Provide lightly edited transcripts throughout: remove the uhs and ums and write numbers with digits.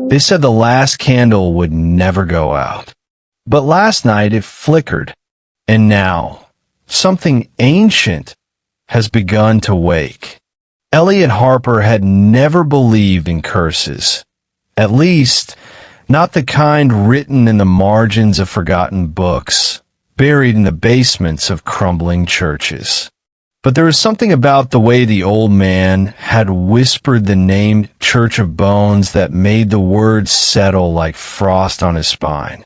They said the last candle would never go out. But last night it flickered, and now something ancient has begun to wake. Elliot Harper had never believed in curses, at least not the kind written in the margins of forgotten books, buried in the basements of crumbling churches. But there was something about the way the old man had whispered the name Church of Bones that made the words settle like frost on his spine.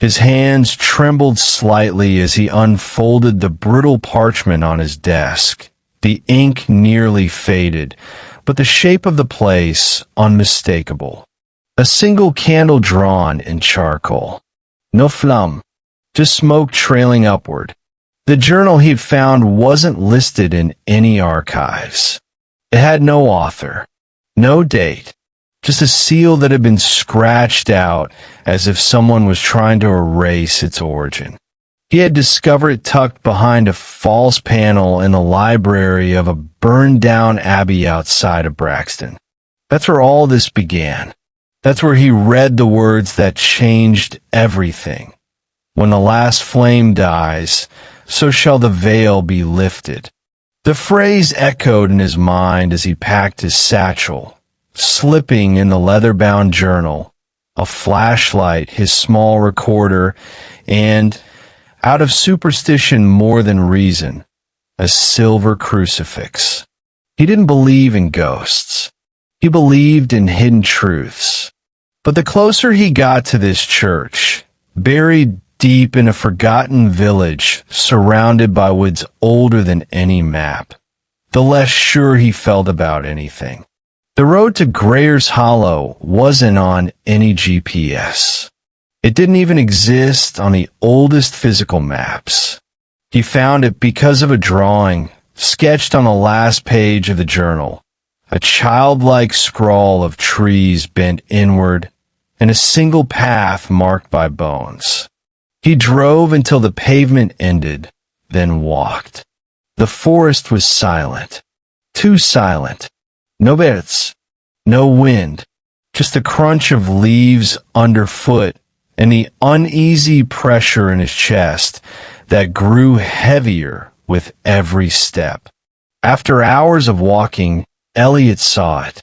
His hands trembled slightly as he unfolded the brittle parchment on his desk. The ink nearly faded, but the shape of the place unmistakable. A single candle drawn in charcoal. No flamme, just smoke trailing upward. The journal he'd found wasn't listed in any archives. It had no author, no date, just a seal that had been scratched out as if someone was trying to erase its origin. He had discovered it tucked behind a false panel in the library of a burned-down abbey outside of Braxton. That's where all this began. That's where he read the words that changed everything. When the last flame dies, so shall the veil be lifted. The phrase echoed in his mind as he packed his satchel, slipping in the leather-bound journal, a flashlight, his small recorder, and, out of superstition more than reason, a silver crucifix. He didn't believe in ghosts. He believed in hidden truths. But the closer he got to this church, buried deep in a forgotten village surrounded by woods older than any map, the less sure he felt about anything. The road to Grayer's Hollow wasn't on any GPS. It didn't even exist on the oldest physical maps. He found it because of a drawing sketched on the last page of the journal, a childlike scrawl of trees bent inward and a single path marked by bones. He drove until the pavement ended, then walked. The forest was silent, too silent. No birds, no wind, just the crunch of leaves underfoot and the uneasy pressure in his chest that grew heavier with every step. After hours of walking, Elliot saw it.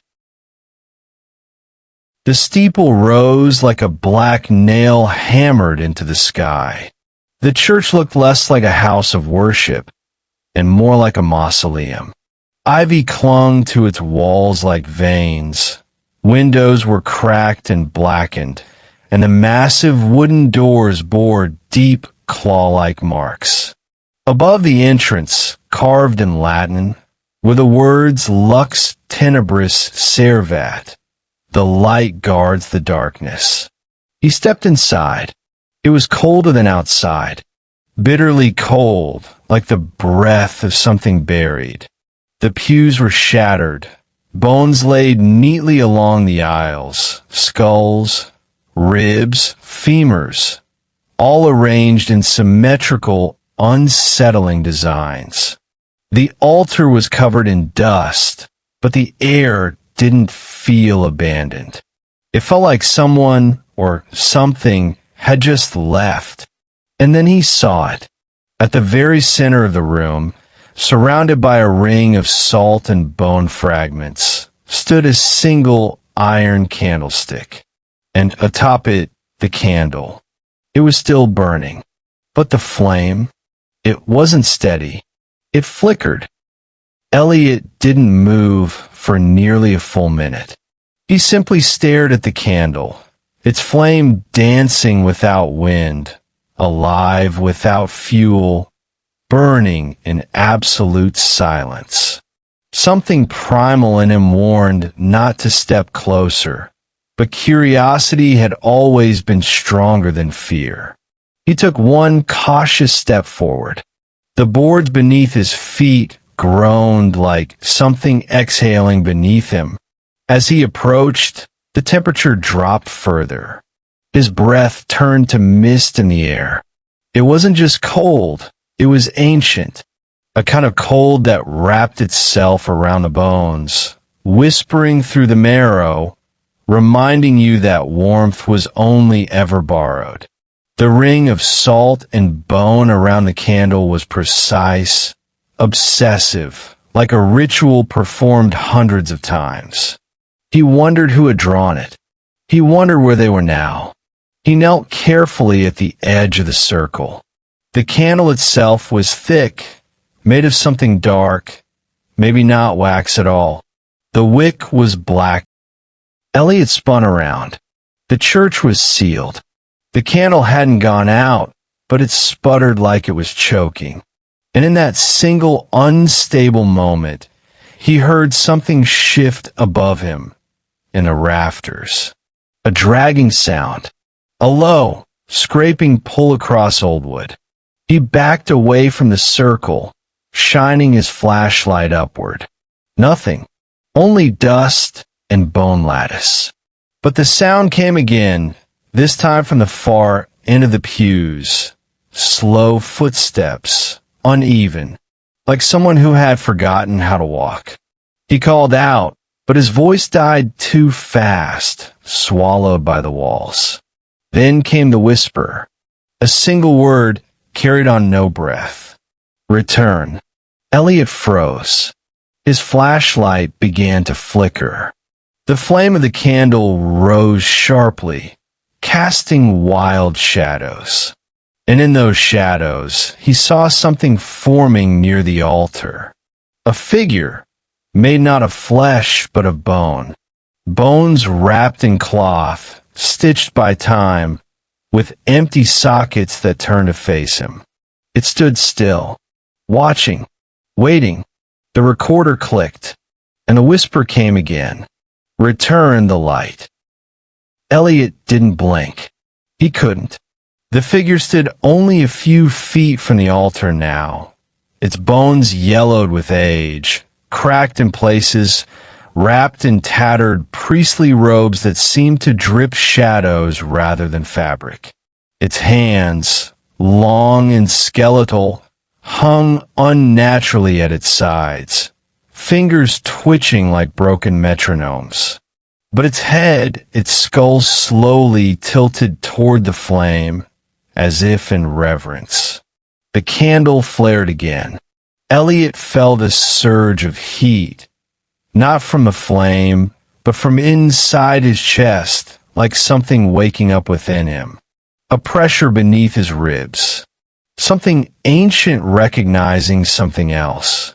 The steeple rose like a black nail hammered into the sky. The church looked less like a house of worship and more like a mausoleum. Ivy clung to its walls like veins. Windows were cracked and blackened, and the massive wooden doors bore deep claw-like marks. Above the entrance, carved in Latin, were the words Lux Tenebris Servat. The light guards the darkness. He stepped inside. It was colder than outside, bitterly cold, like the breath of something buried. The pews were shattered, bones laid neatly along the aisles, skulls, ribs, femurs, all arranged in symmetrical, unsettling designs. The altar was covered in dust, but the air didn't feel abandoned. It felt like someone or something had just left. And then he saw it. At the very center of the room, surrounded by a ring of salt and bone fragments, stood a single iron candlestick, and atop it, the candle. It was still burning, but the flame, it wasn't steady. It flickered. Elliot didn't move for nearly a full minute. He simply stared at the candle, its flame dancing without wind, alive without fuel, burning in absolute silence. Something primal in him warned not to step closer, but curiosity had always been stronger than fear. He took one cautious step forward. The boards beneath his feet groaned like something exhaling beneath him. As he approached, the temperature dropped further. His breath turned to mist in the air. It wasn't just cold, it was ancient, a kind of cold that wrapped itself around the bones, whispering through the marrow, reminding you that warmth was only ever borrowed. The ring of salt and bone around the candle was precise, obsessive, like a ritual performed hundreds of times. He wondered who had drawn it. He wondered where they were now. He knelt carefully at the edge of the circle. The candle itself was thick, made of something dark, maybe not wax at all. The wick was black. Elliot spun around. The church was sealed. The candle hadn't gone out, but it sputtered like it was choking. And in that single unstable moment, he heard something shift above him in the rafters. A dragging sound. A low, scraping pull across old wood. He backed away from the circle, shining his flashlight upward. Nothing. Only dust and bone lattice. But the sound came again, this time from the far end of the pews. Slow footsteps, uneven, like someone who had forgotten how to walk. He called out, but his voice died too fast, swallowed by the walls. Then came the whisper, a single word carried on no breath. Return. Elliot froze. His flashlight began to flicker. The flame of the candle rose sharply, casting wild shadows. And in those shadows, he saw something forming near the altar. A figure, made not of flesh but of bone. Bones wrapped in cloth, stitched by time, with empty sockets that turned to face him. It stood still, watching, waiting. The recorder clicked, and the whisper came again. Return the light. Elliot didn't blink. He couldn't. The figure stood only a few feet from the altar now, its bones yellowed with age, cracked in places, wrapped in tattered priestly robes that seemed to drip shadows rather than fabric. Its hands, long and skeletal, hung unnaturally at its sides, fingers twitching like broken metronomes. But its head, its skull slowly tilted toward the flame, as if in reverence. The candle flared again. Elliot felt a surge of heat, not from the flame, but from inside his chest, like something waking up within him. A pressure beneath his ribs. Something ancient recognizing something else.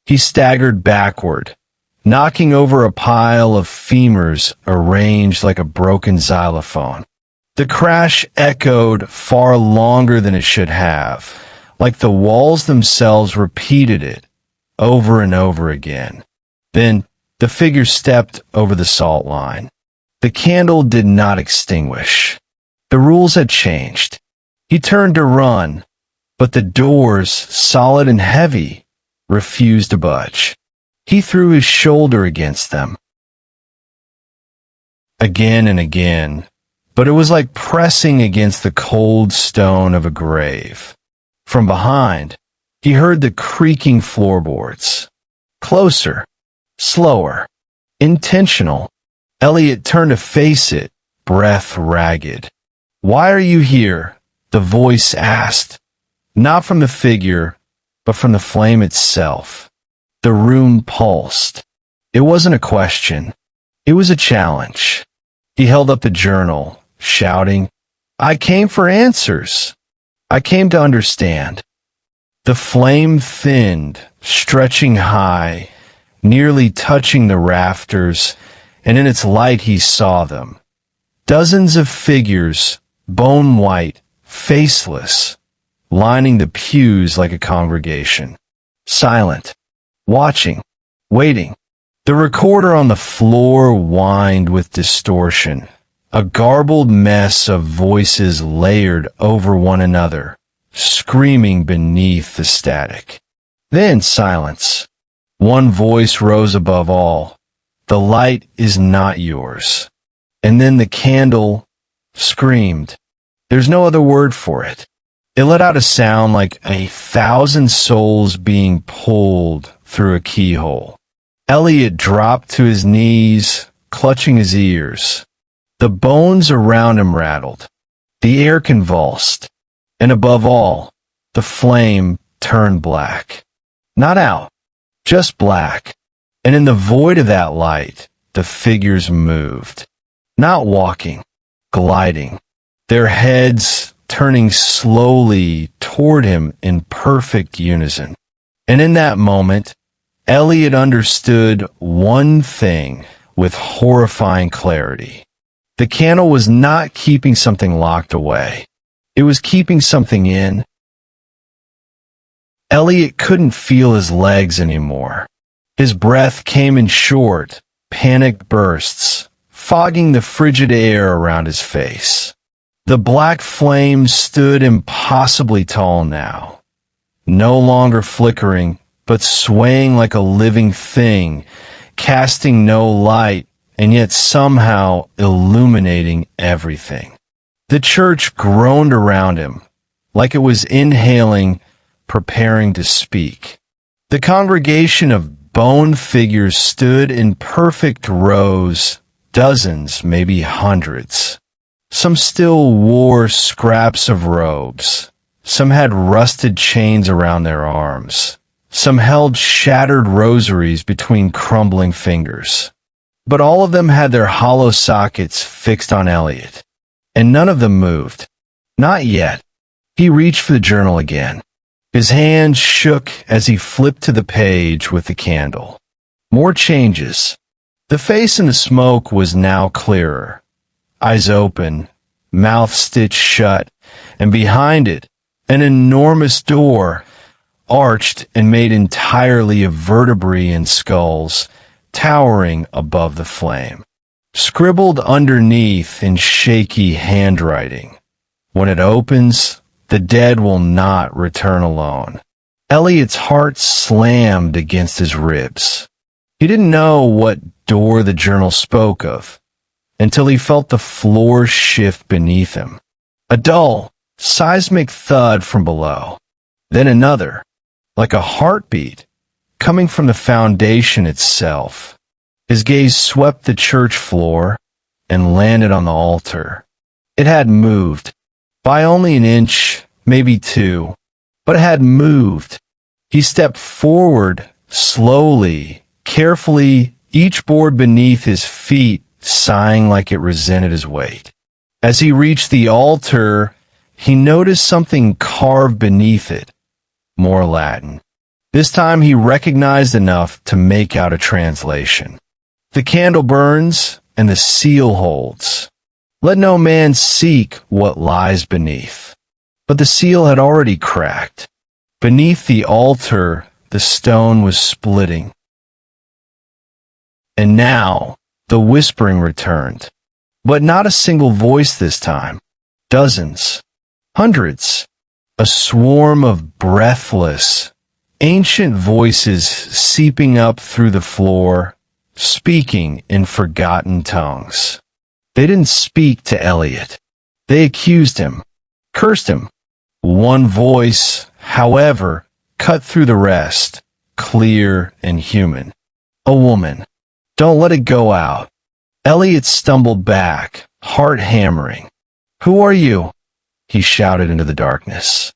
He staggered backward, knocking over a pile of femurs arranged like a broken xylophone. The crash echoed far longer than it should have, like the walls themselves repeated it over and over again. Then the figure stepped over the salt line. The candle did not extinguish. The rules had changed. He turned to run, but the doors, solid and heavy, refused to budge. He threw his shoulder against them. Again and again, but it was like pressing against the cold stone of a grave. From behind, he heard the creaking floorboards. Closer, slower, intentional. Elliot turned to face it, breath ragged. "Why are you here?" the voice asked. Not from the figure, but from the flame itself. The room pulsed. It wasn't a question. It was a challenge. He held up the journal, shouting, "I came for answers. I came to understand." The flame thinned, stretching high, nearly touching the rafters, and in its light he saw them. Dozens of figures, bone-white, faceless, lining the pews like a congregation. Silent, watching, waiting. The recorder on the floor whined with distortion, a garbled mess of voices layered over one another, screaming beneath the static. Then silence. One voice rose above all. "The light is not yours." And then the candle screamed. There's no other word for it. It let out a sound like 1,000 souls being pulled through a keyhole. Elliot dropped to his knees, clutching his ears. The bones around him rattled. The air convulsed. And above all, the flame turned black. Not out, just black. And in the void of that light, the figures moved. Not walking, gliding. Their heads turning slowly toward him in perfect unison. And in that moment, Elliot understood one thing with horrifying clarity. The candle was not keeping something locked away. It was keeping something in. Elliot couldn't feel his legs anymore. His breath came in short, panicked bursts, fogging the frigid air around his face. The black flame stood impossibly tall now, no longer flickering, but swaying like a living thing, casting no light, and yet somehow illuminating everything. The church groaned around him, like it was inhaling, preparing to speak. The congregation of bone figures stood in perfect rows, dozens, maybe hundreds. Some still wore scraps of robes. Some had rusted chains around their arms. Some held shattered rosaries between crumbling fingers. But all of them had their hollow sockets fixed on Elliot, and none of them moved. Not yet. He reached for the journal again. His hand shook as he flipped to the page with the candle. More changes. The face in the smoke was now clearer. Eyes open, mouth stitched shut, and behind it, an enormous door, arched and made entirely of vertebrae and skulls, towering above the flame. Scribbled underneath in shaky handwriting. When it opens, the dead will not return alone. Elliot's heart slammed against his ribs. He didn't know what door the journal spoke of, until he felt the floor shift beneath him. A dull, seismic thud from below. Then another, like a heartbeat, coming from the foundation itself. His gaze swept the church floor and landed on the altar. It had moved, by only an inch, maybe two, but it had moved. He stepped forward, slowly, carefully, each board beneath his feet sighing like it resented his weight. As he reached the altar, he noticed something carved beneath it, more Latin. This time he recognized enough to make out a translation. The candle burns, and the seal holds. Let no man seek what lies beneath. But the seal had already cracked. Beneath the altar, the stone was splitting. And now, the whispering returned. But not a single voice this time. Dozens. Hundreds. A swarm of breathless, ancient voices seeping up through the floor, speaking in forgotten tongues. They didn't speak to Elliot. They accused him, cursed him. One voice, however, cut through the rest, clear and human. A woman. Don't let it go out. Elliot stumbled back, heart hammering. Who are you? He shouted into the darkness.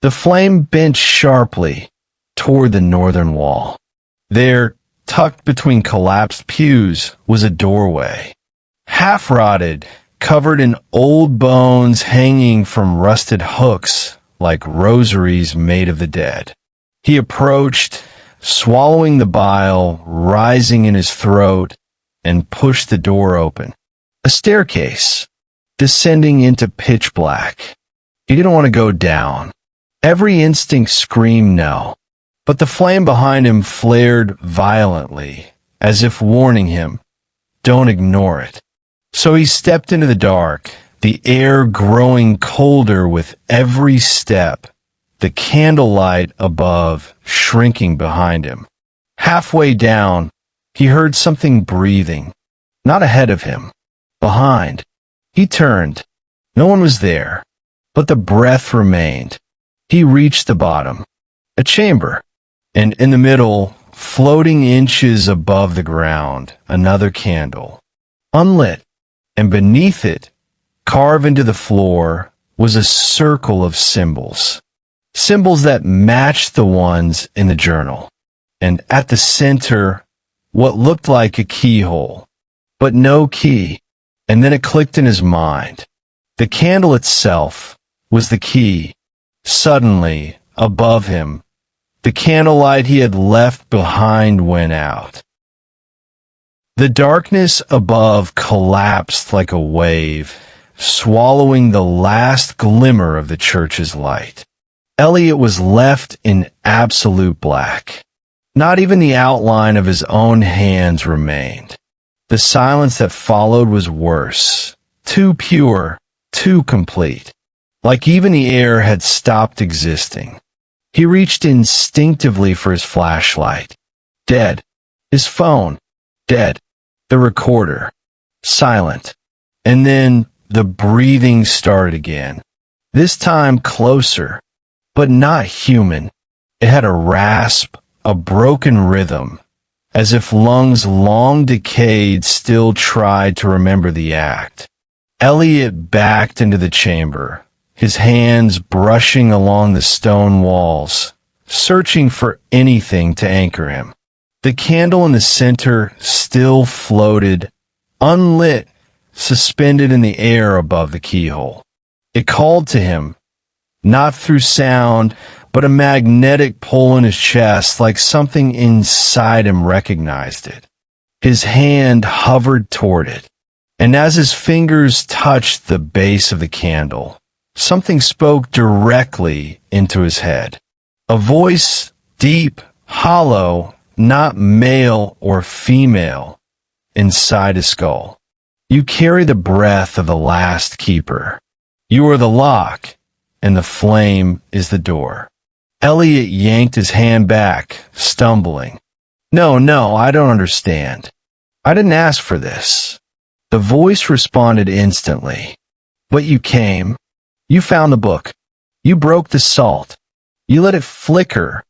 The flame bent sharply toward the northern wall. There, tucked between collapsed pews, was a doorway. Half-rotted, covered in old bones hanging from rusted hooks like rosaries made of the dead. He approached, swallowing the bile rising in his throat, and pushed the door open. A staircase, descending into pitch black. He didn't want to go down. Every instinct screamed no. But the flame behind him flared violently, as if warning him, don't ignore it. So he stepped into the dark, the air growing colder with every step, the candlelight above shrinking behind him. Halfway down, he heard something breathing, not ahead of him, behind. He turned. No one was there, but the breath remained. He reached the bottom, a chamber, and in the middle, floating inches above the ground, another candle, unlit, and beneath it, carved into the floor, was a circle of symbols. Symbols that matched the ones in the journal. And at the center, what looked like a keyhole, but no key. And then it clicked in his mind. The candle itself was the key. Suddenly, above him, the candlelight he had left behind went out. The darkness above collapsed like a wave, swallowing the last glimmer of the church's light. Elliot was left in absolute black. Not even the outline of his own hands remained. The silence that followed was worse, too pure, too complete, like even the air had stopped existing. He reached instinctively for his flashlight. Dead. His phone. Dead. The recorder. Silent. And then the breathing started again. This time closer, but not human. It had a rasp, a broken rhythm, as if lungs long decayed still tried to remember the act. Elliot backed into the chamber, his hands brushing along the stone walls, searching for anything to anchor him. The candle in the center still floated, unlit, suspended in the air above the keyhole. It called to him, not through sound, but a magnetic pull in his chest, like something inside him recognized it. His hand hovered toward it, and as his fingers touched the base of the candle, something spoke directly into his head. A voice, deep, hollow, not male or female, inside his skull. You carry the breath of the last keeper. You are the lock, and the flame is the door. Elliot yanked his hand back, stumbling. No, I don't understand. I didn't ask for this. The voice responded instantly. But you came. You found the book. You broke the salt. You let it flicker.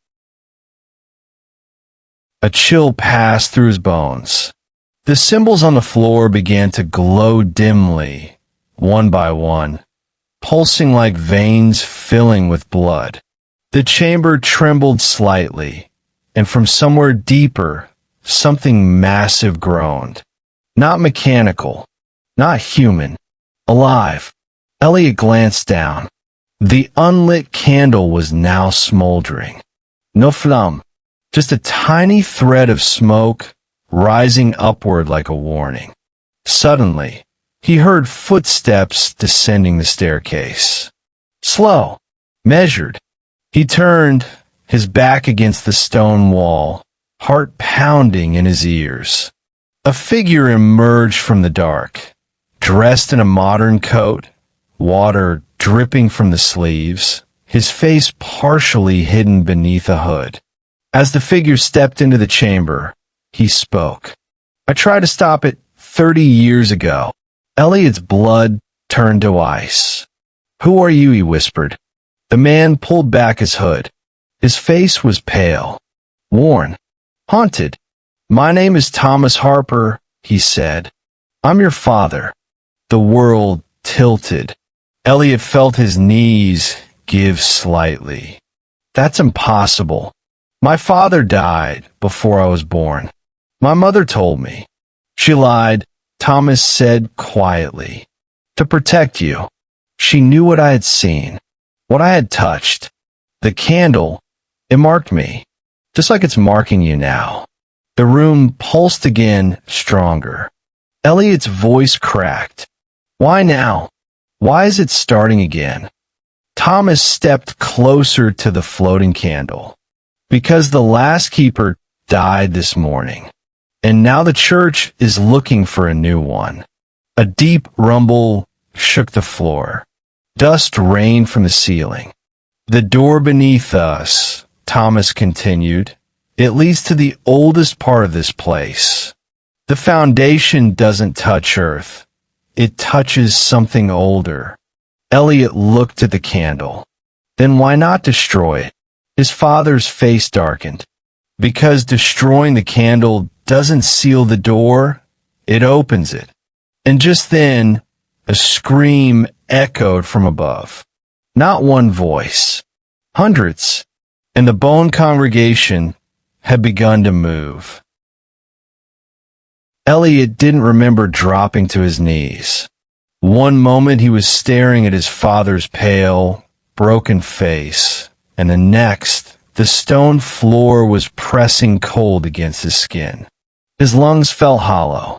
A chill passed through his bones. The symbols on the floor began to glow dimly, one by one, pulsing like veins filling with blood. The chamber trembled slightly, and from somewhere deeper, something massive groaned. Not mechanical, not human, alive. Elliot glanced down. The unlit candle was now smoldering. No flamme, just a tiny thread of smoke rising upward like a warning. Suddenly, he heard footsteps descending the staircase. Slow, measured. He turned, his back against the stone wall, heart pounding in his ears. A figure emerged from the dark, dressed in a modern coat, water dripping from the sleeves, his face partially hidden beneath a hood. As the figure stepped into the chamber, he spoke. I tried to stop it 30 years ago. Elliot's blood turned to ice. Who are you? He whispered. The man pulled back his hood. His face was pale, worn, haunted. My name is Thomas Harper, he said. I'm your father. The world tilted. Elliot felt his knees give slightly. That's impossible. My father died before I was born. My mother told me. She lied, Thomas said quietly. To protect you. She knew what I had seen, what I had touched. The candle, it marked me, just like it's marking you now. The room pulsed again, stronger. Elliot's voice cracked. Why now? Why is it starting again? Thomas stepped closer to the floating candle. Because the last keeper died this morning, and now the church is looking for a new one. A deep rumble shook the floor. Dust rained from the ceiling. The door beneath us, Thomas continued, it leads to the oldest part of this place. The foundation doesn't touch earth. It touches something older. Elliot looked at the candle. Then why not destroy it? His father's face darkened. Because destroying the candle doesn't seal the door, it opens it. And just then, a scream echoed from above. Not one voice, hundreds, and the bone congregation had begun to move. Elliot didn't remember dropping to his knees. One moment he was staring at his father's pale, broken face, and the next, the stone floor was pressing cold against his skin. His lungs felt hollow.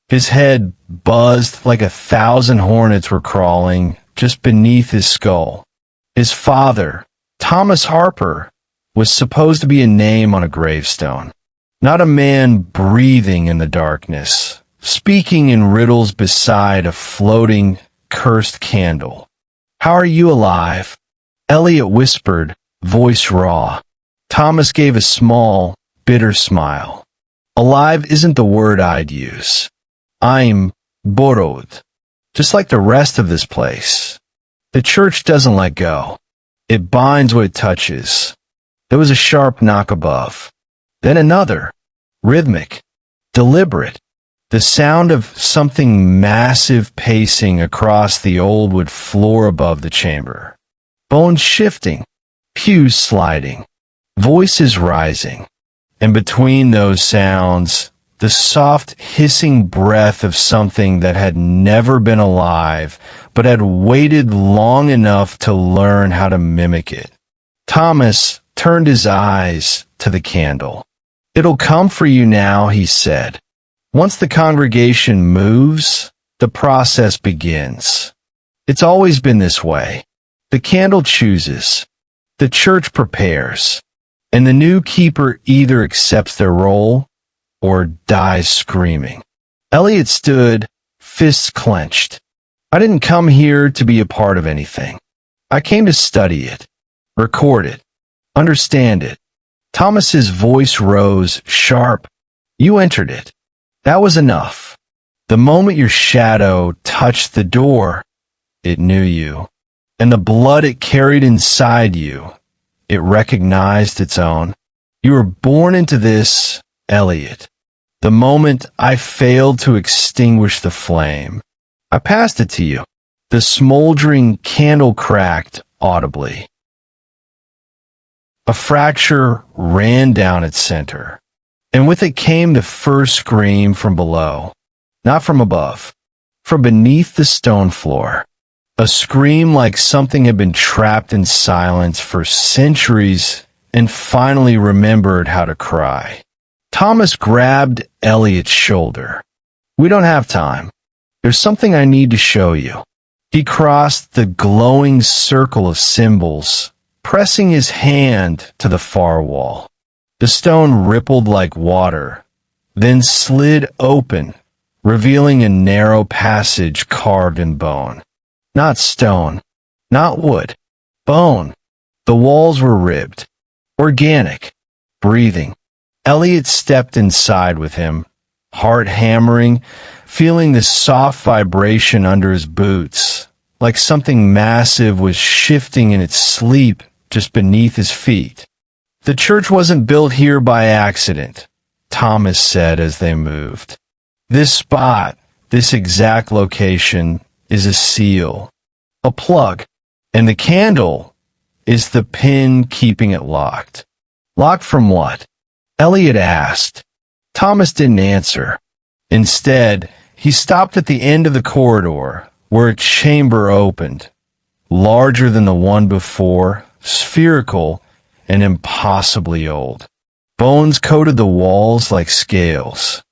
His head buzzed like 1,000 hornets were crawling just beneath his skull. His father, Thomas Harper, was supposed to be a name on a gravestone, not a man breathing in the darkness, speaking in riddles beside a floating, cursed candle. "How are you alive?" Elliot whispered, voice raw. Thomas gave a small, bitter smile. "Alive isn't the word I'd use. I'm borrowed, just like the rest of this place. The church doesn't let go. It binds what it touches." There was a sharp knock above. Then another, rhythmic, deliberate, the sound of something massive pacing across the old wood floor above the chamber. Bones shifting, pews sliding, voices rising, and between those sounds, the soft hissing breath of something that had never been alive, but had waited long enough to learn how to mimic it. Thomas turned his eyes to the candle. "It'll come for you now," he said. "Once the congregation moves, the process begins. It's always been this way. The candle chooses, the church prepares, and the new keeper either accepts their role or dies screaming." Elliot stood, fists clenched. "I didn't come here to be a part of anything. I came to study it, record it, understand it." Thomas's voice rose, sharp. "You entered it. That was enough. The moment your shadow touched the door, it knew you. And the blood it carried inside you, it recognized its own. You were born into this, Elliot. The moment I failed to extinguish the flame, I passed it to you." The smoldering candle cracked audibly. A fracture ran down its center, and with it came the first scream from below, not from above, from beneath the stone floor. A scream like something had been trapped in silence for centuries and finally remembered how to cry. Thomas grabbed Elliot's shoulder. "We don't have time. There's something I need to show you." He crossed the glowing circle of symbols, pressing his hand to the far wall. The stone rippled like water, then slid open, revealing a narrow passage carved in bone. Not stone, not wood, bone. The walls were ribbed, organic, breathing. Elliot stepped inside with him, heart hammering, feeling the soft vibration under his boots, like something massive was shifting in its sleep just beneath his feet. "The church wasn't built here by accident," Thomas said as they moved. "This spot, this exact location, is a seal, a plug, and the candle is the pin keeping it locked." "Locked from what?" Elliot asked. Thomas didn't answer. Instead, he stopped at the end of the corridor, where a chamber opened, larger than the one before, spherical and impossibly old. Bones coated the walls like scales,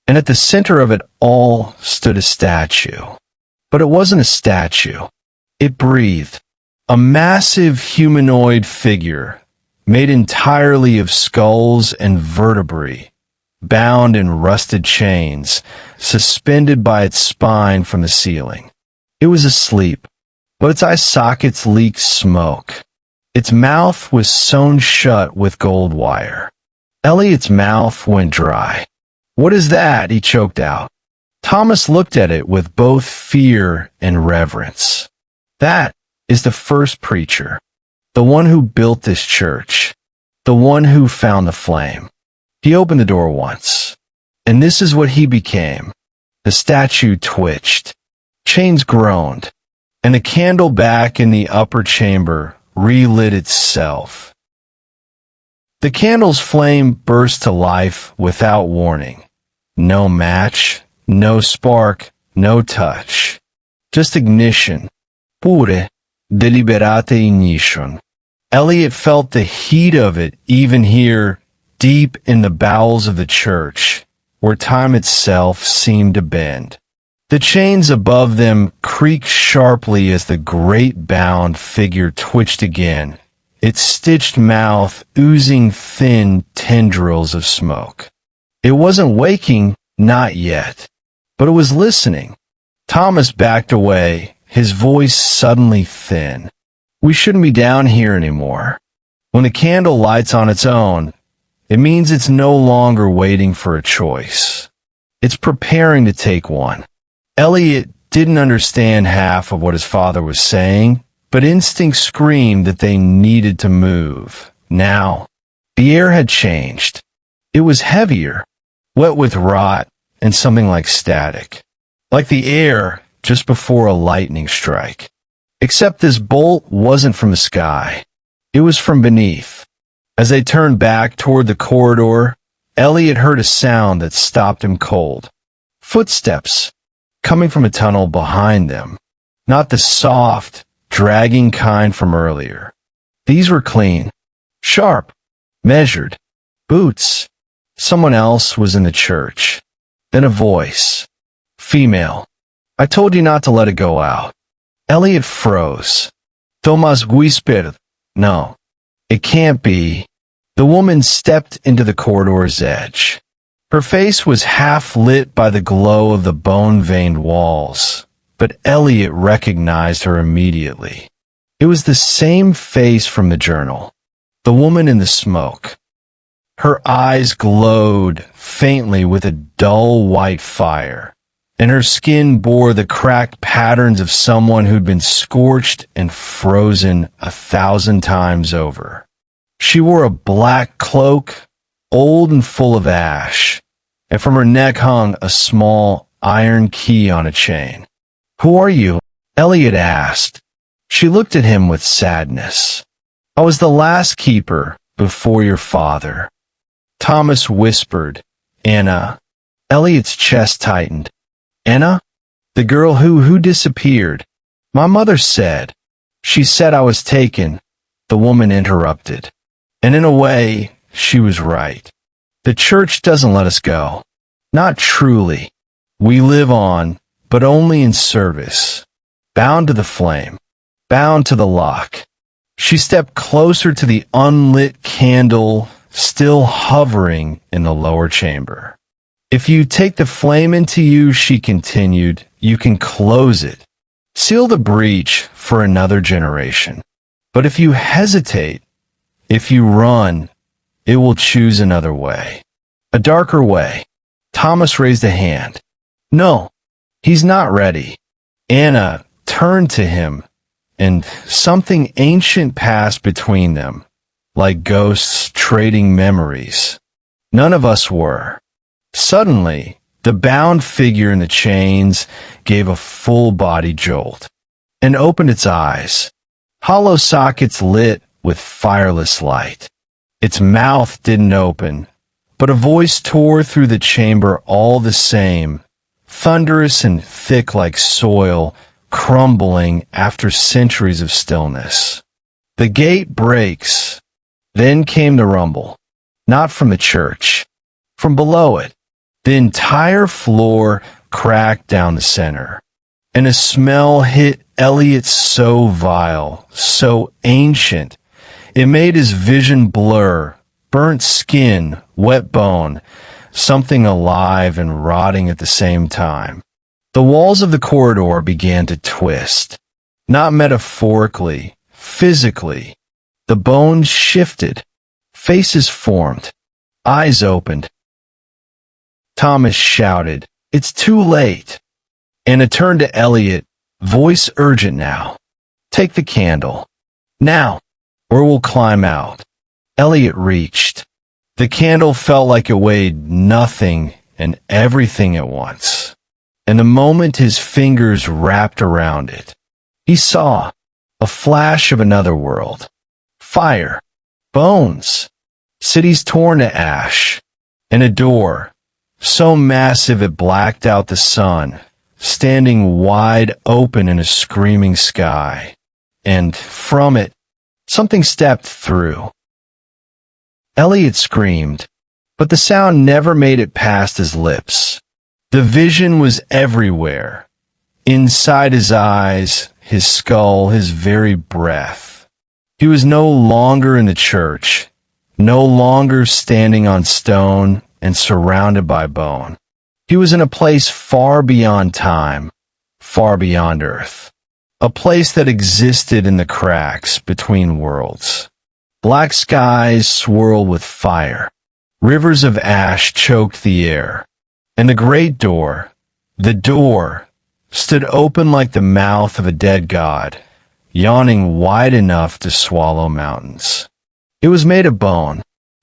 and at the center of it all stood a statue. But it wasn't a statue. It breathed. A massive humanoid figure, made entirely of skulls and vertebrae, bound in rusted chains, suspended by its spine from the ceiling. It was asleep, but its eye sockets leaked smoke. Its mouth was sewn shut with gold wire. Elliot's mouth went dry. "What is that?" he choked out. Thomas looked at it with both fear and reverence. "That is the first preacher, the one who built this church, the one who found the flame. He opened the door once, and this is what he became, The statue twitched. Chains groaned, and the candle back in the upper chamber relit itself. The candle's flame burst to life without warning. No match, no spark, no touch. Just ignition. Pure, deliberate ignition. Elliot felt the heat of it even here, deep in the bowels of the church, where time itself seemed to bend. The chains above them creaked sharply as the great bound figure twitched again, its stitched mouth oozing thin tendrils of smoke. It wasn't waking, not yet, but it was listening. Thomas backed away, his voice suddenly thin. We shouldn't be down here anymore. When the candle lights on its own, it means it's no longer waiting for a choice. It's preparing to take one. Elliot didn't understand half of what his father was saying, but instinct screamed that they needed to move. Now, the air had changed. It was heavier, wet with rot and something like static. Like the air just before a lightning strike. Except this bolt wasn't from the sky. It was from beneath. As they turned back toward the corridor, Elliot heard a sound that stopped him cold. Footsteps, coming from a tunnel behind them. Not the soft, dragging kind from earlier. These were clean, sharp, measured. Boots. Someone else was in the church. Then a voice. Female. I told you not to let it go out. Elliot froze. Thomas whispered, No, it can't be. The woman stepped into the corridor's edge. Her face was half lit by the glow of the bone-veined walls, but Elliot recognized her immediately. It was the same face from the journal, the woman in the smoke. Her eyes glowed faintly with a dull white fire, and her skin bore the cracked patterns of someone who'd been scorched and frozen 1,000 times over. She wore a black cloak, old and full of ash, and from her neck hung a small iron key on a chain. Who are you? Elliot asked. She looked at him with sadness. I was the last keeper before your father. Thomas whispered, Anna. Elliot's chest tightened. Anna? The girl who disappeared. My mother said. She said I was taken. The woman interrupted. And in a way, she was right. The church doesn't let us go. Not truly. We live on, but only in service. Bound to the flame. Bound to the lock. She stepped closer to the unlit candle, still hovering in the lower chamber. If you take the flame into you, she continued, you can close it. Seal the breach for another generation. But if you hesitate, if you run, it will choose another way. A darker way. Thomas raised a hand. No, he's not ready. Anna turned to him, and something ancient passed between them, like ghosts trading memories. None of us were. Suddenly, the bound figure in the chains gave a full-body jolt and opened its eyes, hollow sockets lit with fireless light. Its mouth didn't open, but a voice tore through the chamber all the same, thunderous and thick like soil, crumbling after centuries of stillness. The gate breaks. Then came the rumble, not from the church, from below it. The entire floor cracked down the center, and a smell hit Elliot so vile, so ancient, it made his vision blur. Burnt skin, wet bone, something alive and rotting at the same time. The walls of the corridor began to twist, not metaphorically, physically. The bones shifted, faces formed, eyes opened. Thomas shouted, It's too late. Anna turned to Elliot, voice urgent now. Take the candle. Now, or we'll climb out. Elliot reached. The candle felt like it weighed nothing and everything at once. and the moment his fingers wrapped around it, he saw a flash of another world. Fire, bones, cities torn to ash, and a door, so massive it blacked out the sun, standing wide open in a screaming sky. And from it, something stepped through. Elliot screamed, but the sound never made it past his lips. The vision was everywhere, inside his eyes, his skull, his very breath. He was no longer in the church, no longer standing on stone and surrounded by bone. He was in a place far beyond time, far beyond earth, a place that existed in the cracks between worlds. Black skies swirled with fire, rivers of ash choked the air, and the door, stood open like the mouth of a dead god, yawning wide enough to swallow mountains. It was made of bone,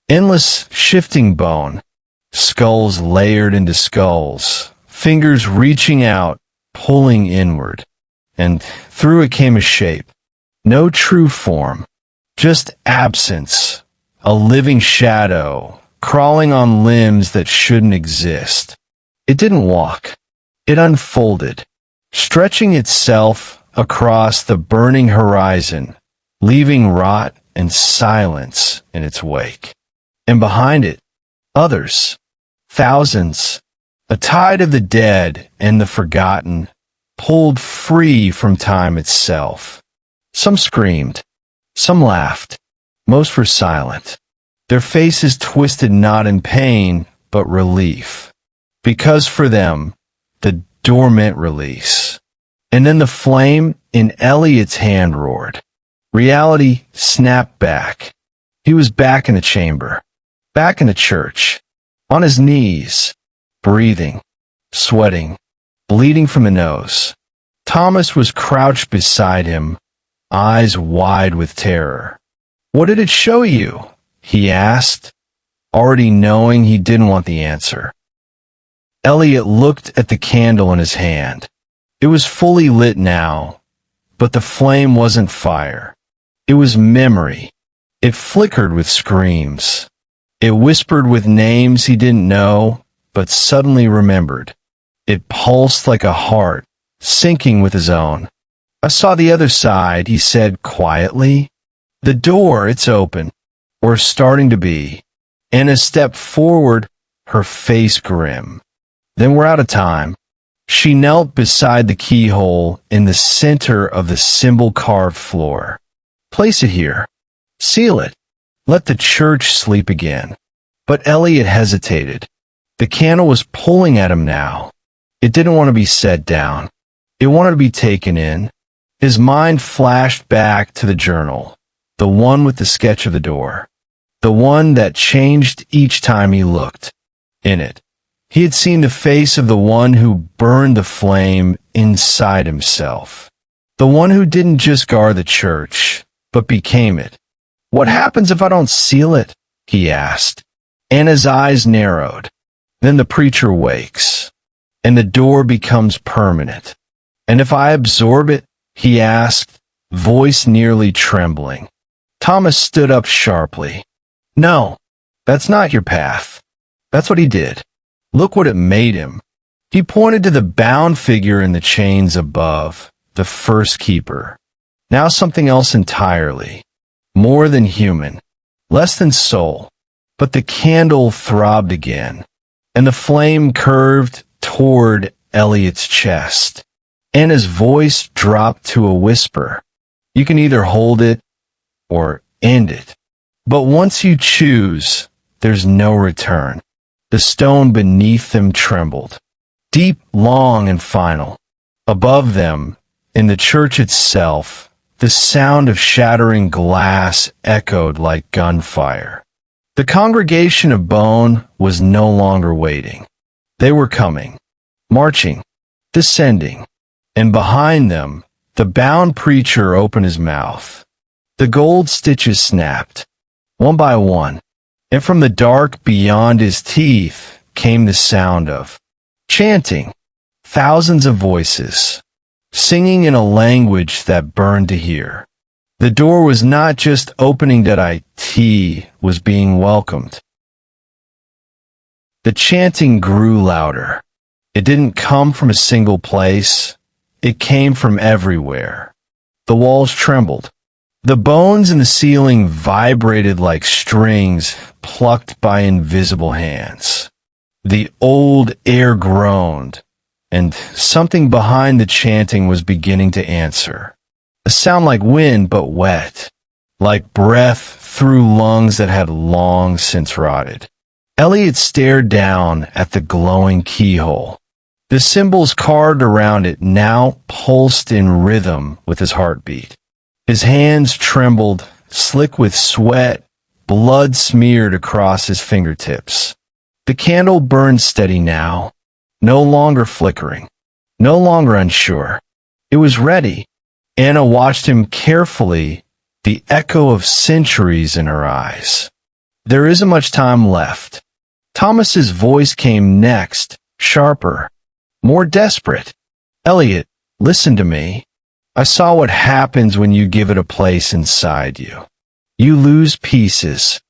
endless shifting bone, skulls layered into skulls, fingers reaching out, pulling inward, and through it came a shape, no true form, just absence, a living shadow, crawling on limbs that shouldn't exist. It didn't walk. It unfolded, stretching itself across the burning horizon, leaving rot and silence in its wake. And behind it, others, thousands, a tide of the dead and the forgotten, pulled free from time itself. Some screamed, some laughed, most were silent, their faces twisted not in pain, but relief, because for them, the door meant release. And then the flame in Elliot's hand roared. Reality snapped back. He was back in the chamber, back in the church, on his knees, breathing, sweating, bleeding from the nose. Thomas was crouched beside him, eyes wide with terror. "What did it show you?" he asked, already knowing he didn't want the answer. Elliot looked at the candle in his hand. It was fully lit now, but the flame wasn't fire. It was memory. It flickered with screams. It whispered with names he didn't know, but suddenly remembered. It pulsed like a heart, syncing with his own. "I saw the other side," he said quietly. "The door, it's open, or starting to be." Anna stepped forward, her face grim. "Then we're out of time." She knelt beside the keyhole in the center of the symbol-carved floor. "Place it here. Seal it. Let the church sleep again." But Elliot hesitated. The candle was pulling at him now. It didn't want to be set down. It wanted to be taken in. His mind flashed back to the journal, the one with the sketch of the door, the one that changed each time he looked. In it, he had seen the face of the one who burned the flame inside himself, the one who didn't just guard the church, but became it. "What happens if I don't seal it?" he asked. Anna's eyes narrowed. "Then the preacher wakes, and the door becomes permanent." "And if I absorb it?" he asked, voice nearly trembling. Thomas stood up sharply. "No, that's not your path. That's what he did. Look what it made him." He pointed to the bound figure in the chains above, the first keeper. Now something else entirely. More than human, less than soul. But the candle throbbed again, and the flame curved toward Elliot's chest. Anna's voice dropped to a whisper. "You can either hold it or end it. But once you choose, there's no return." The stone beneath them trembled, deep, long, and final. Above them, in the church itself, the sound of shattering glass echoed like gunfire. The congregation of bone was no longer waiting. They were coming, marching, descending, and behind them, the bound preacher opened his mouth. The gold stitches snapped, one by one, and from the dark beyond his teeth came the sound of chanting, thousands of voices, singing in a language that burned to hear. The door was not just opening that it was being welcomed. The chanting grew louder. It didn't come from a single place. It came from everywhere. The walls trembled. The bones in the ceiling vibrated like strings plucked by invisible hands. The old air groaned, and something behind the chanting was beginning to answer. A sound like wind but wet, like breath through lungs that had long since rotted. Elliot stared down at the glowing keyhole. The symbols carved around it now pulsed in rhythm with his heartbeat. His hands trembled, slick with sweat, blood smeared across his fingertips. The candle burned steady now, no longer flickering, no longer unsure. It was ready. Anna watched him carefully, the echo of centuries in her eyes. There isn't much time left. Thomas's voice came next, sharper, more desperate. Elliot, listen to me. I saw what happens when you give it a place inside you. You lose pieces.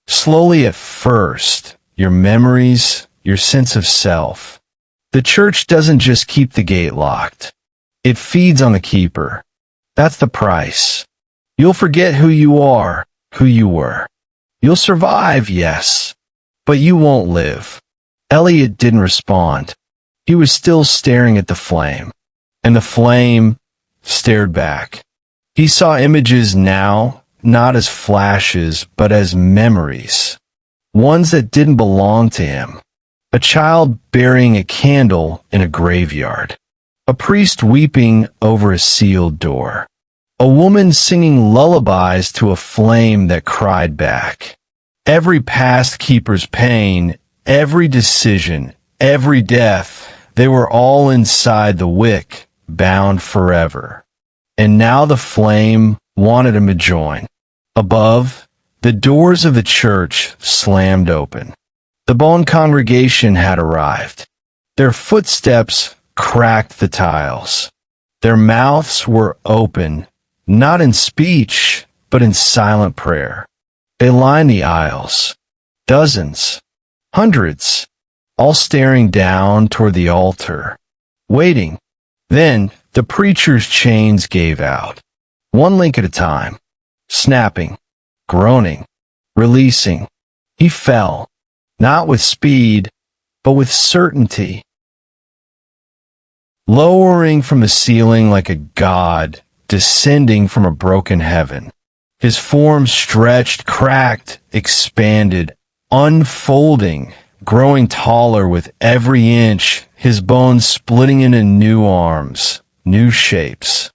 Slowly at first, your memories, your sense of self. The church doesn't just keep the gate locked. It feeds on the keeper. That's the price. You'll forget who you are, who you were. You'll survive, yes, but you won't live. Elliot didn't respond. He was still staring at the flame, and the flame stared back. He saw images now, not as flashes, but as memories. Ones that didn't belong to him. A child burying a candle in a graveyard. A priest weeping over a sealed door. A woman singing lullabies to a flame that cried back. Every past keeper's pain, every decision, every death, they were all inside the wick, bound forever. And now the flame wanted him to join. Above, the doors of the church slammed open. The bone congregation had arrived. Their footsteps cracked the tiles. Their mouths were open, not in speech, but in silent prayer. They lined the aisles. Dozens, hundreds, all staring down toward the altar, waiting. Then the preacher's chains gave out, one link at a time, snapping, groaning, releasing. He fell, not with speed, but with certainty. Lowering from the ceiling like a god, descending from a broken heaven. His form stretched, cracked, expanded, unfolding, growing taller with every inch, his bones splitting into new arms, new shapes.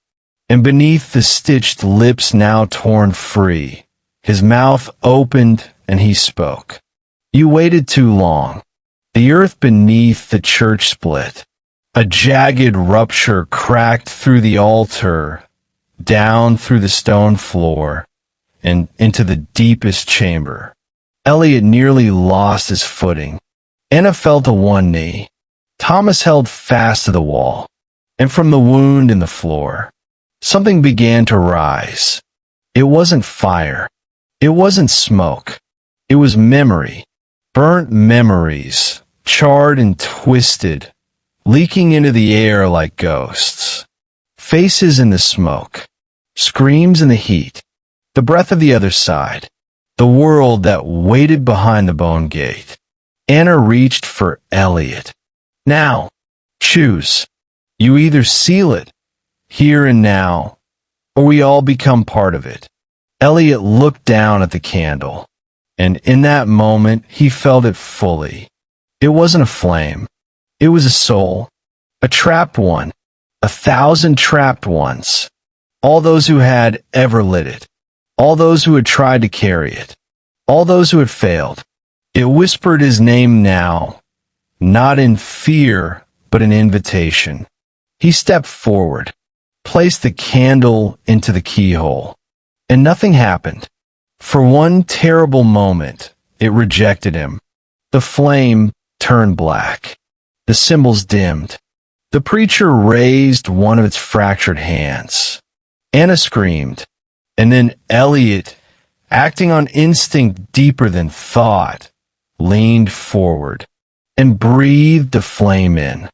And beneath the stitched lips now torn free, his mouth opened and he spoke. You waited too long. The earth beneath the church split. A jagged rupture cracked through the altar, down through the stone floor, and into the deepest chamber. Elliot nearly lost his footing. Anna fell to one knee. Thomas held fast to the wall, and from the wound in the floor, something began to rise. It wasn't fire. It wasn't smoke. It was memory. Burnt memories, charred and twisted, leaking into the air like ghosts. Faces in the smoke, screams in the heat, the breath of the other side, the world that waited behind the bone gate. Anna reached for Elliot. Now, choose. You either seal it, here and now, or we all become part of it. Elliot looked down at the candle, and in that moment he felt it fully. It wasn't a flame. It was a soul, a trapped one, 1,000 trapped ones. All those who had ever lit it, all those who had tried to carry it, all those who had failed. It whispered his name now, not in fear, but in invitation. He stepped forward, placed the candle into the keyhole, and nothing happened. For one terrible moment, it rejected him. The flame turned black. The symbols dimmed. The preacher raised one of its fractured hands. Anna screamed, and then Elliot, acting on instinct deeper than thought, leaned forward and breathed the flame in.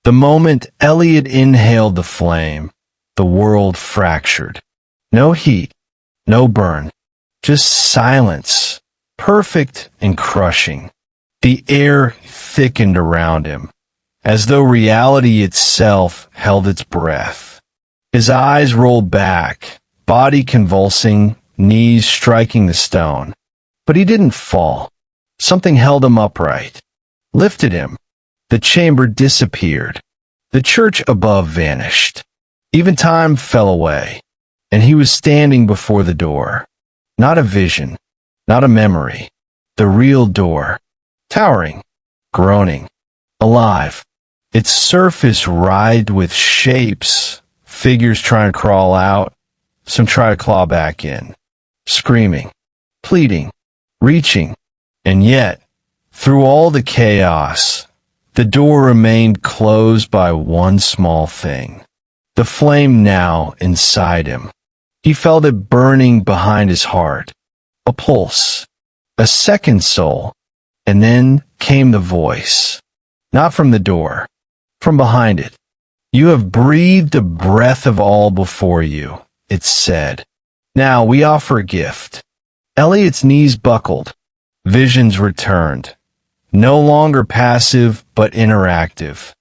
The moment Elliot inhaled the flame, the world fractured. No heat, no burn, just silence, perfect and crushing. The air thickened around him, as though reality itself held its breath. His eyes rolled back, body convulsing, knees striking the stone. But he didn't fall. Something held him upright, lifted him. The chamber disappeared. The church above vanished. Even time fell away, and he was standing before the door. Not a vision, not a memory. The real door, towering, groaning, alive. Its surface writhed with shapes, figures trying to crawl out, some try to claw back in, screaming, pleading, reaching, and yet, through all the chaos, the door remained closed by one small thing. The flame now inside him. He felt it burning behind his heart. A pulse, a second soul, and then came the voice. Not from the door, from behind it. You have breathed a breath of all before you, it said. Now we offer a gift. Elliot's knees buckled. Visions returned. No longer passive, but interactive.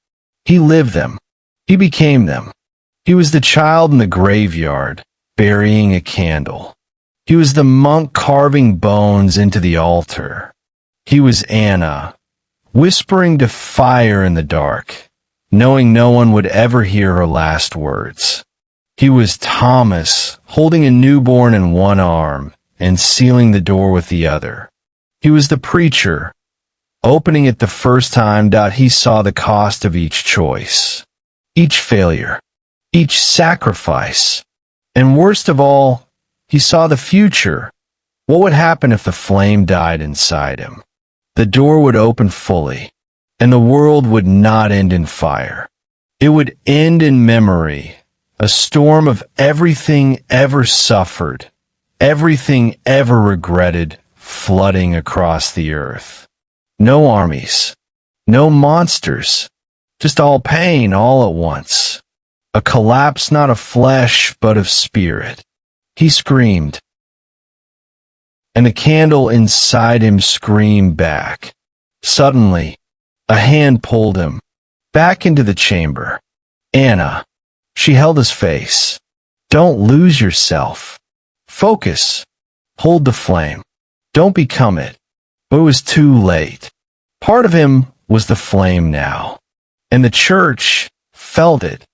He lived them. He became them. He was the child in the graveyard, burying a candle. He was the monk carving bones into the altar. He was Anna, whispering to fire in the dark, knowing no one would ever hear her last words. He was Thomas, holding a newborn in one arm and sealing the door with the other. He was the preacher, opening it the first time he saw the cost of each choice, each failure, each sacrifice, and worst of all, he saw the future. What would happen if the flame died inside him? The door would open fully, and the world would not end in fire. It would end in memory, a storm of everything ever suffered, everything ever regretted, flooding across the earth. No armies, no monsters, just all pain all at once. A collapse not of flesh, but of spirit. He screamed, and the candle inside him screamed back. Suddenly, a hand pulled him back into the chamber. Anna. She held his face. Don't lose yourself. Focus. Hold the flame. Don't become it. But it was too late. Part of him was the flame now, and the church felt it.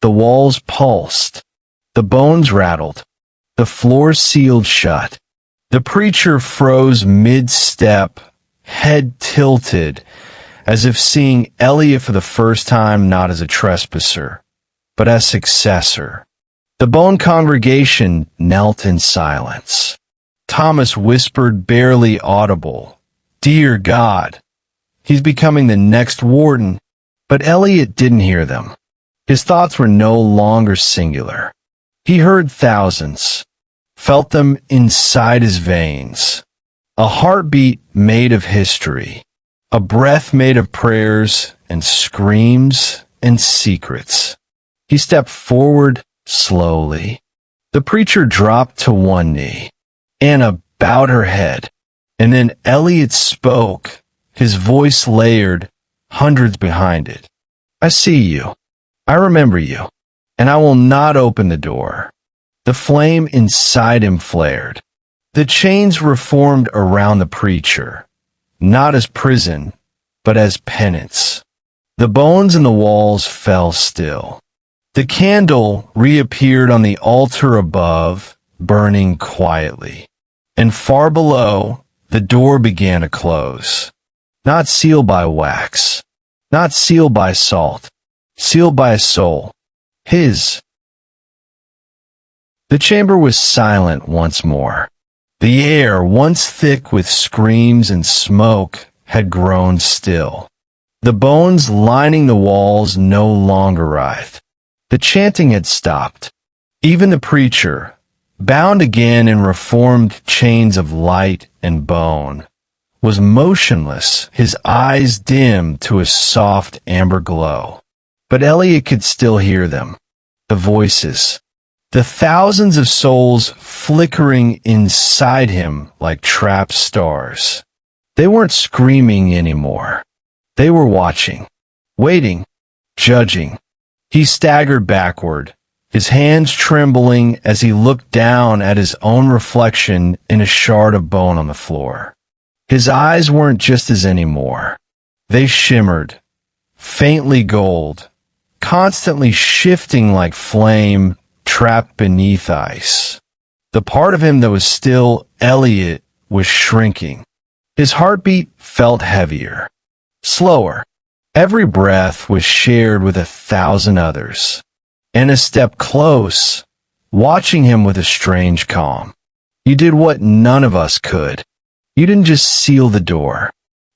The walls pulsed. The bones rattled. The floor sealed shut. The preacher froze mid-step, head tilted, as if seeing Elliot for the first time not as a trespasser, but as successor. The bone congregation knelt in silence. Thomas whispered, barely audible, "Dear God." He's becoming the next warden, but Elliot didn't hear them. His thoughts were no longer singular. He heard thousands, felt them inside his veins. A heartbeat made of history, a breath made of prayers and screams and secrets. He stepped forward slowly. The preacher dropped to one knee. Anna bowed her head, and then Elliot spoke, his voice layered, hundreds behind it. "I see you. I remember you, and I will not open the door." The flame inside him flared. The chains reformed around the preacher, not as prison, but as penance. The bones in the walls fell still. The candle reappeared on the altar above, burning quietly. And far below, the door began to close. Not sealed by wax, not sealed by salt, sealed by a soul. His. The chamber was silent once more. The air, once thick with screams and smoke, had grown still. The bones lining the walls no longer writhed. The chanting had stopped. Even the preacher, bound again in reformed chains of light and bone, was motionless, his eyes dim to a soft amber glow. But Elliot could still hear them, the voices, the thousands of souls flickering inside him like trapped stars. They weren't screaming anymore. They were watching, waiting, judging. He staggered backward, his hands trembling as he looked down at his own reflection in a shard of bone on the floor. His eyes weren't just his anymore. They shimmered, faintly gold, constantly shifting like flame trapped beneath ice. The part of him that was still Elliot was shrinking. His heartbeat felt heavier, slower. Every breath was shared with 1,000 others. Anna stepped close, watching him with a strange calm. You did what none of us could. You didn't just seal the door.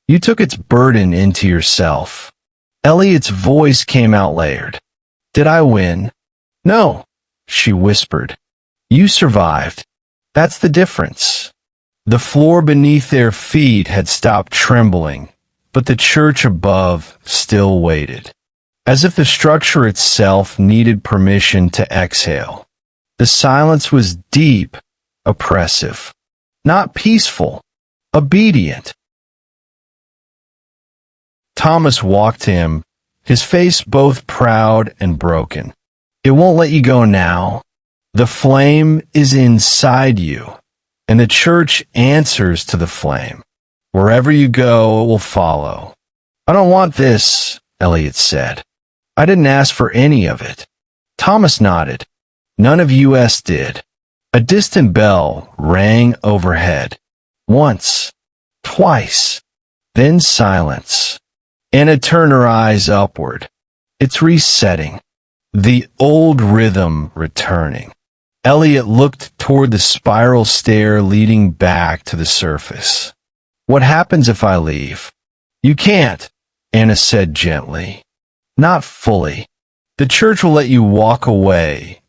You took its burden into yourself. Elliot's voice came out layered. Did I win? No, she whispered. You survived. That's the difference. The floor beneath their feet had stopped trembling, but the church above still waited, as if the structure itself needed permission to exhale. The silence was deep, oppressive, not peaceful, obedient. Thomas walked to him, his face both proud and broken. It won't let you go now. The flame is inside you, and the church answers to the flame. Wherever you go, it will follow. I don't want this, Elliot said. I didn't ask for any of it. Thomas nodded. None of us did. A distant bell rang overhead. Once, twice, then silence. Anna turned her eyes upward. It's resetting. The old rhythm returning. Elliot looked toward the spiral stair leading back to the surface. What happens if I leave? You can't, Anna said gently. Not fully. The church will let you walk away,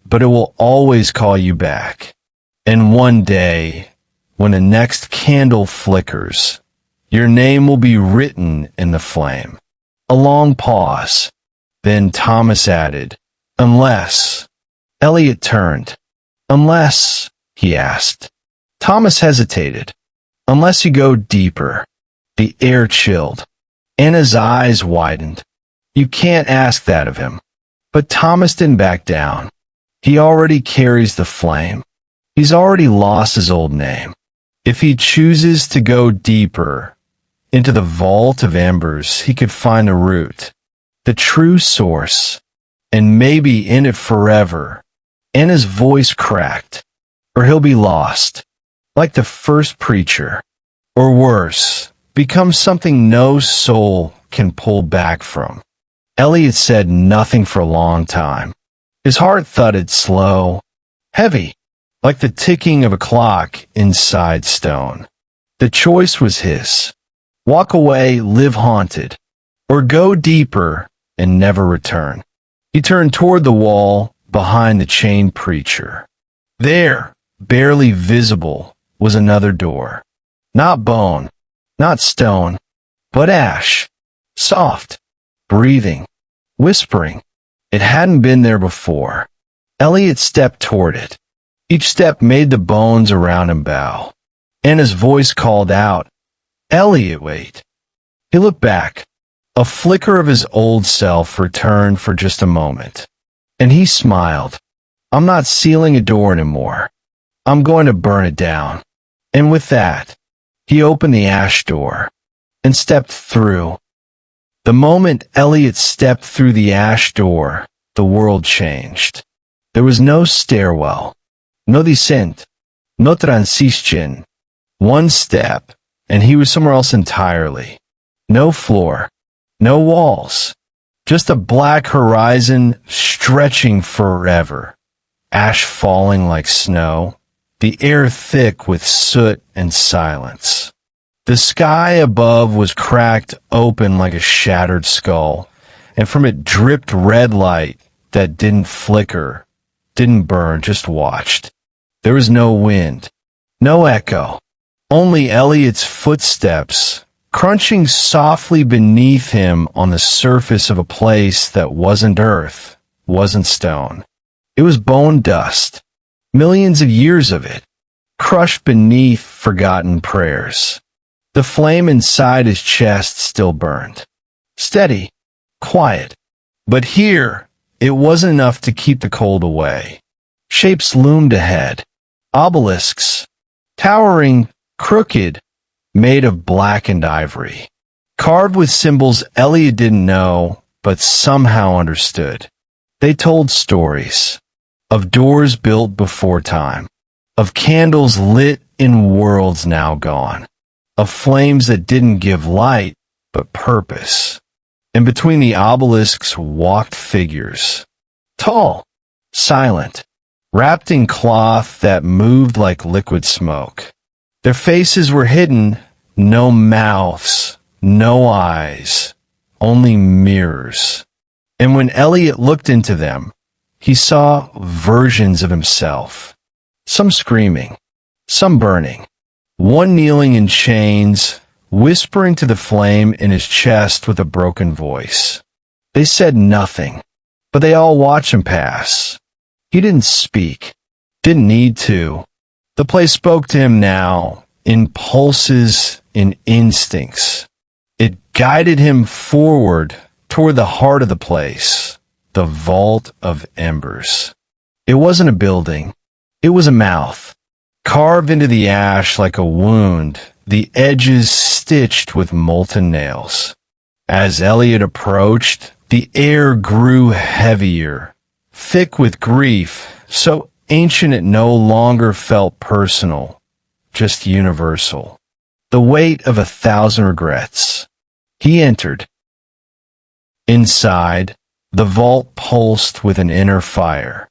but it will always call you back. And one day, when the next candle flickers, your name will be written in the flame. A long pause. Then Thomas added, unless. Elliot turned. Unless, he asked. Thomas hesitated. Unless you go deeper. The air chilled. Anna's eyes widened. You can't ask that of him. But Thomas didn't back down. He already carries the flame. He's already lost his old name. If he chooses to go deeper, into the vault of embers, he could find the root, the true source, and maybe in it forever. Anna's voice cracked, or he'll be lost, like the first preacher, or worse, become something no soul can pull back from. Elliot said nothing for a long time. His heart thudded slow, heavy, like the ticking of a clock inside stone. The choice was his. Walk away, live haunted, or go deeper and never return. He turned toward the wall behind the chained preacher. There, barely visible, was another door. Not bone, not stone, but ash. Soft, breathing, whispering. It hadn't been there before. Elliot stepped toward it. Each step made the bones around him bow. Anna's voice called out, Elliot, wait. He looked back. A flicker of his old self returned for just a moment. And he smiled. I'm not sealing a door anymore. I'm going to burn it down. And with that, he opened the ash door and stepped through. The moment Elliot stepped through the ash door, the world changed. There was no stairwell, no descent, no transition. One step, and he was somewhere else entirely. No floor, no walls, just a black horizon stretching forever. Ash falling like snow, the air thick with soot and silence. The sky above was cracked open like a shattered skull, and from it dripped red light that didn't flicker, didn't burn, just watched. There was no wind, no echo, only Elliot's footsteps, crunching softly beneath him on the surface of a place that wasn't earth, wasn't stone. It was bone dust, millions of years of it, crushed beneath forgotten prayers. The flame inside his chest still burned. Steady, quiet. But here, it wasn't enough to keep the cold away. Shapes loomed ahead. Obelisks, towering, crooked, made of blackened ivory. Carved with symbols Elliot didn't know, but somehow understood. They told stories. Of doors built before time. Of candles lit in worlds now gone. Of flames that didn't give light, but purpose. And between the obelisks walked figures. Tall, silent, wrapped in cloth that moved like liquid smoke. Their faces were hidden, no mouths, no eyes, only mirrors. And when Elliot looked into them, he saw versions of himself. Some screaming, some burning, one kneeling in chains, whispering to the flame in his chest with a broken voice. They said nothing, but they all watched him pass. He didn't speak, didn't need to. The place spoke to him now, in pulses, in instincts. It guided him forward toward the heart of the place, the vault of embers. It wasn't a building, it was a mouth, carved into the ash like a wound, the edges stitched with molten nails. As Elliot approached, the air grew heavier, thick with grief, so ancient it no longer felt personal, just universal. The weight of 1,000 regrets. He entered. Inside, the vault pulsed with an inner fire.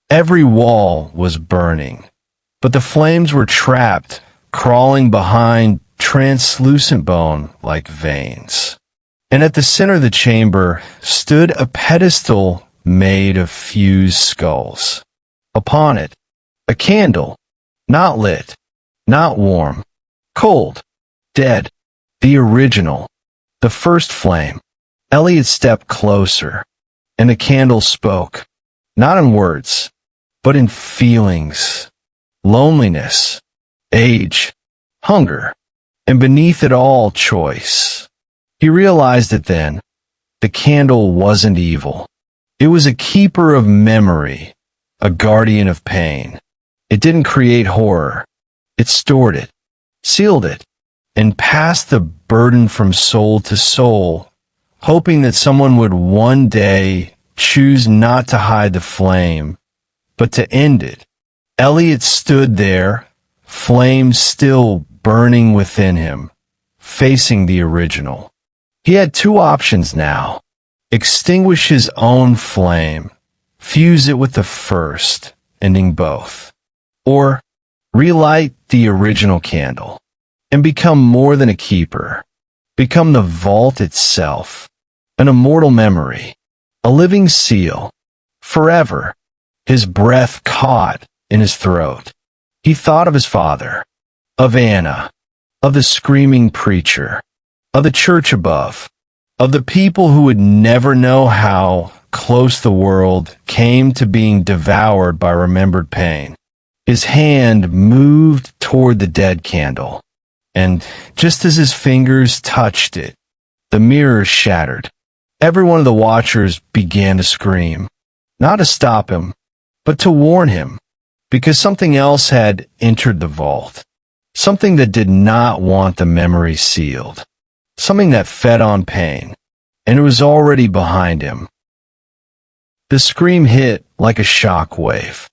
Every wall was burning, but the flames were trapped, crawling behind translucent bone like veins. And at the center of the chamber stood a pedestal made of fused skulls. Upon it, a candle, not lit, not warm, cold, dead, the original, the first flame. Elliot stepped closer, and the candle spoke, not in words, but in feelings, loneliness, age, hunger, and beneath it all, choice. He realized it then. The candle wasn't evil. It was a keeper of memory, a guardian of pain. It didn't create horror. It stored it, sealed it, and passed the burden from soul to soul, hoping that someone would one day choose not to hide the flame, but to end it. Elliot stood there, flame still burning within him, facing the original. He had two options now: extinguish his own flame, fuse it with the first, ending both, or relight the original candle and become more than a keeper, become the vault itself, an immortal memory, a living seal, forever. His breath caught in his throat. He thought of his father, of Anna, of the screaming preacher, of the church above, of the people who would never know how close the world came to being devoured by remembered pain. His hand moved toward the dead candle, and just as his fingers touched it, the mirror shattered. Every one of the watchers began to scream, not to stop him, but to warn him, because something else had entered the vault, something that did not want the memory sealed, something that fed on pain, and it was already behind him. The scream hit like a shock wave.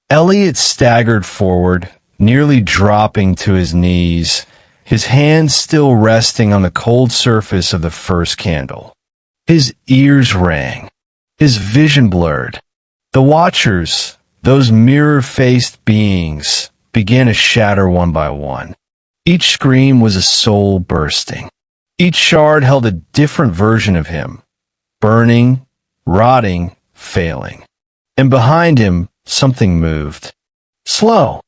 Elliot staggered forward, nearly dropping to his knees, his hands still resting on the cold surface of the first candle. His ears rang, his vision blurred. The watchers, those mirror-faced beings, began to shatter one by one. Each scream was a soul bursting. Each shard held a different version of him, burning, rotting, failing. And behind him, something moved. Slow,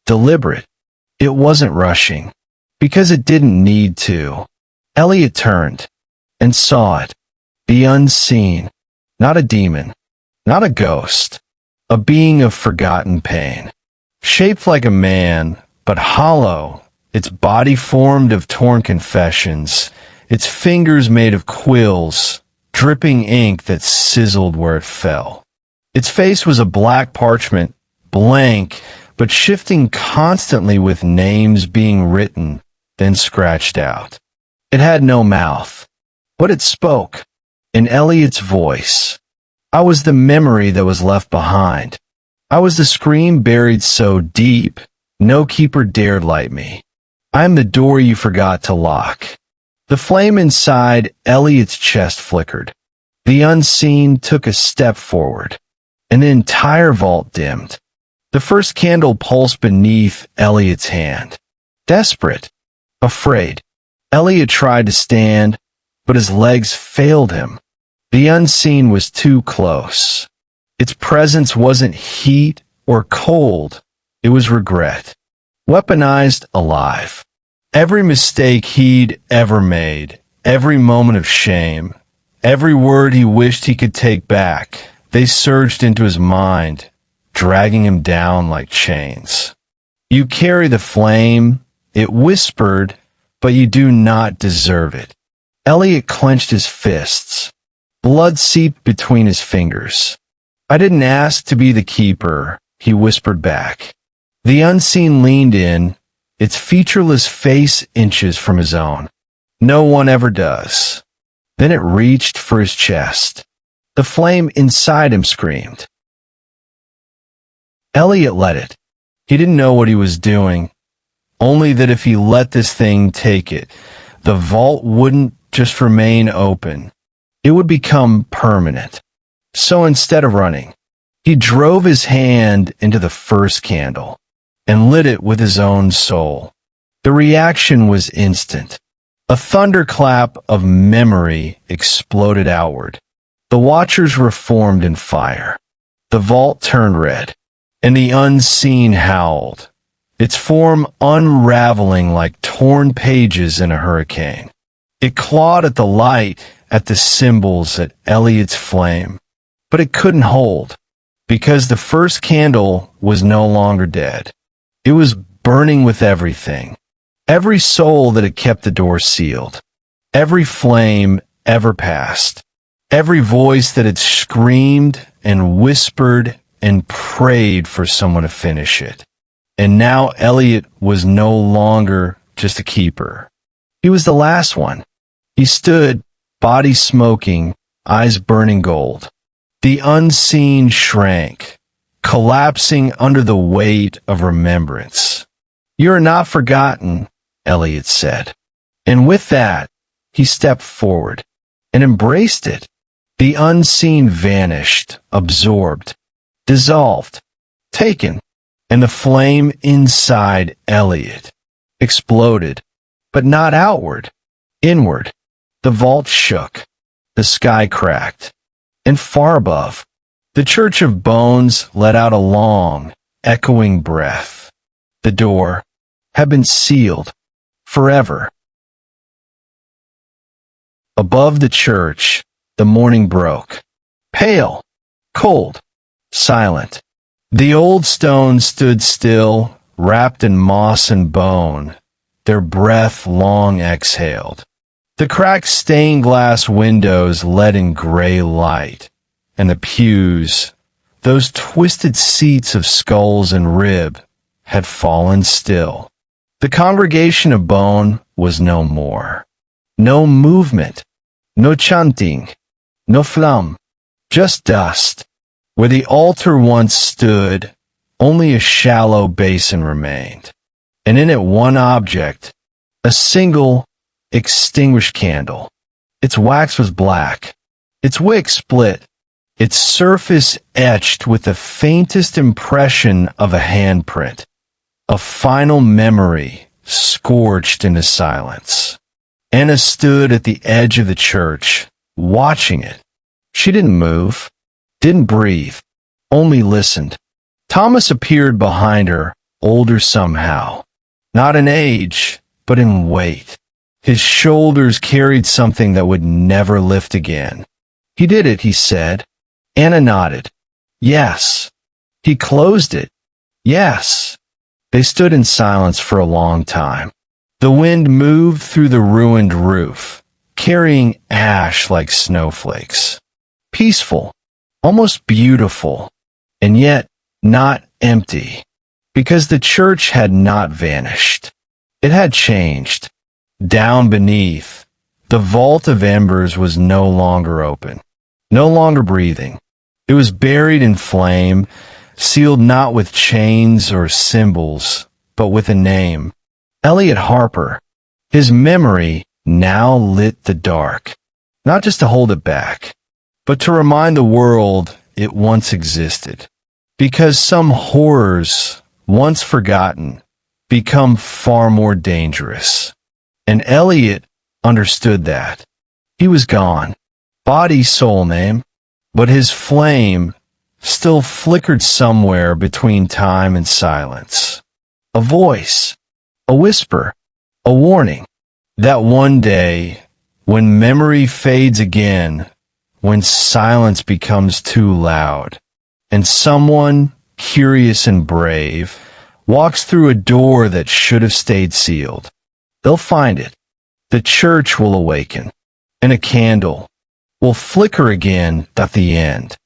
deliberate. It wasn't rushing, because it didn't need to. Elliot turned and saw it. The unseen, not a demon, not a ghost, a being of forgotten pain. Shaped like a man, but hollow, its body formed of torn confessions, its fingers made of quills, dripping ink that sizzled where it fell. Its face was a black parchment, blank, but shifting constantly with names being written, then scratched out. It had no mouth, but it spoke, in Elliot's voice. I was the memory that was left behind. I was the scream buried so deep, no keeper dared light me. I am the door you forgot to lock. The flame inside Elliot's chest flickered. The unseen took a step forward, and the entire vault dimmed. The first candle pulsed beneath Elliot's hand. Desperate, afraid, Elliot tried to stand, but his legs failed him. The unseen was too close. Its presence wasn't heat or cold. It was regret. Weaponized, alive. Every mistake he'd ever made, every moment of shame, every word he wished he could take back, they surged into his mind, dragging him down like chains. You carry the flame, it whispered, but you do not deserve it. Elliot clenched his fists. Blood seeped between his fingers. I didn't ask to be the keeper, he whispered back. The unseen leaned in, its featureless face inches from his own. No one ever does. Then it reached for his chest. The flame inside him screamed. Elliot let it. He didn't know what he was doing, only that if he let this thing take it, the vault wouldn't just remain open. It would become permanent. So instead of running, he drove his hand into the first candle and lit it with his own soul. The reaction was instant. A thunderclap of memory exploded outward. The watchers were formed in fire. The vault turned red, and the unseen howled, its form unraveling like torn pages in a hurricane. It clawed at the light, at the symbols, at Elliot's flame. But it couldn't hold, because the first candle was no longer dead. It was burning with everything. Every soul that had kept the door sealed. Every flame ever past. Every voice that had screamed and whispered and prayed for someone to finish it. And now Elliot was no longer just a keeper. He was the last one. He stood, body smoking, eyes burning gold. The unseen shrank, collapsing under the weight of remembrance. You are not forgotten, Elliot said. And with that, he stepped forward and embraced it. The unseen vanished, absorbed, dissolved, taken, and the flame inside Elliot exploded, but not outward, inward. The vault shook, the sky cracked, and far above, the Church of Bones let out a long, echoing breath. The door had been sealed forever. Above the church, the morning broke, pale, cold, silent. The old stones stood still, wrapped in moss and bone, their breath long exhaled. The cracked stained glass windows let in gray light, and the pews, those twisted seats of skulls and rib, had fallen still. The congregation of bone was no more. No movement, no chanting, no flamme, just dust. Where the altar once stood, only a shallow basin remained, and in it one object, a single, extinguished candle. Its wax was black, its wick split, its surface etched with the faintest impression of a handprint, a final memory scorched into silence. Anna stood at the edge of the church, watching it. She didn't move, didn't breathe, only listened. Thomas appeared behind her, older somehow. Not in age, but in weight. His shoulders carried something that would never lift again. He did it, he said. Anna nodded. Yes. He closed it. Yes. They stood in silence for a long time. The wind moved through the ruined roof, carrying ash like snowflakes. Peaceful, almost beautiful, and yet not empty, because the church had not vanished. It had changed. Down beneath, the vault of embers was no longer open, no longer breathing. It was buried in flame, sealed not with chains or symbols, but with a name. Elliot Harper. His memory now lit the dark, not just to hold it back, but to remind the world it once existed. Because some horrors, once forgotten, become far more dangerous. And Elliot understood that. He was gone, body, soul, name, but his flame still flickered somewhere between time and silence. A voice, a whisper, a warning, that one day, when memory fades again, when silence becomes too loud, and someone, curious and brave, walks through a door that should have stayed sealed, they'll find it. The church will awaken, and a candle will flicker again at the end.